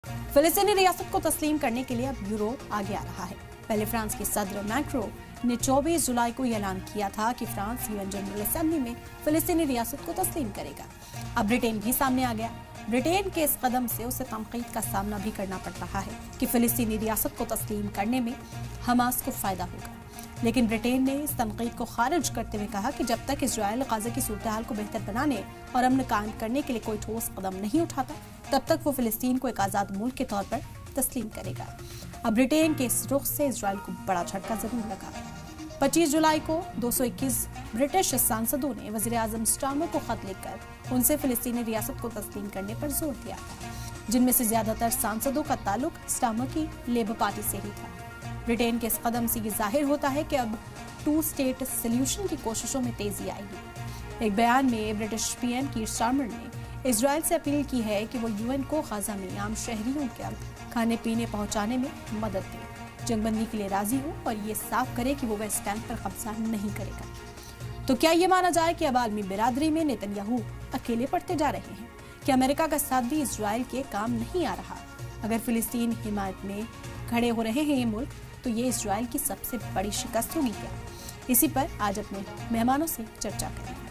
फिलिस्तीनी रियासत को तस्लीम करने के लिए अब यूरोप आगे आ रहा है। पहले फ्रांस के सदर मैक्रो ने 24 जुलाई को ऐलान किया था कि फ्रांस यूएन जनरल असेंबली में फिलिस्तीनी रियासत को तस्लीम करेगा। अब ब्रिटेन भी सामने आ गया। ब्रिटेन के इस कदम से उसे तनकीद का सामना भी करना पड़ रहा है कि फिलिस्तीनी रियासत को तस्लीम करने में हमास को फायदा होगा। लेकिन ब्रिटेन ने इस तनकीद को खारिज करते हुए कहा कि जब तक इजरायल गाजा की सूरत हाल को बेहतर बनाने और अमन कायम करने के लिए कोई ठोस कदम नहीं उठाता, तब तक वो फिलिस्तीन को एक आज़ाद मुल्क के तौर पर तस्लीम करेगा। अब ब्रिटेन के इस रुख से इजरायल को बड़ा झटका जरूर लगा। 25 जुलाई को 221 ब्रिटिश सांसदों ने वजीर आजम स्टार्मर को खत लिखकर उनसे फिलिस्तीनी रियासत को तस्लीम करने पर जोर दिया, जिनमें से ज्यादातर सांसदों का ताल्लुक स्टार्मर की लेबर पार्टी से ही था। ब्रिटेन के इस कदम से ये जाहिर होता है कि अब 2 स्टेट सॉल्यूशन की कोशिशों में तेजी आएगी। एक बयान में ब्रिटिश पीएम कीर स्टार्मर ने इजरायल से अपील की है कि वो यूएन को गाजा में आम शहरियों के खाने पीने पहुंचाने में मदद दे, जंगबंदी के लिए राजी हो और ये साफ करे कि वो वेस्ट बैंक पर कब्जा नहीं करेगा। तो क्या ये माना जाए कि अब आलमी बिरादरी में नेतन्याहू अकेले पड़ते जा रहे हैं? कि अमेरिका का साथ भी इजरायल के काम नहीं आ रहा? अगर फिलिस्तीन हिमायत में खड़े हो रहे हैं ये मुल्क, तो ये इजरायल की सबसे बड़ी शिकस्त होगी क्या? इसी पर आज अपने मेहमानों से चर्चा करें।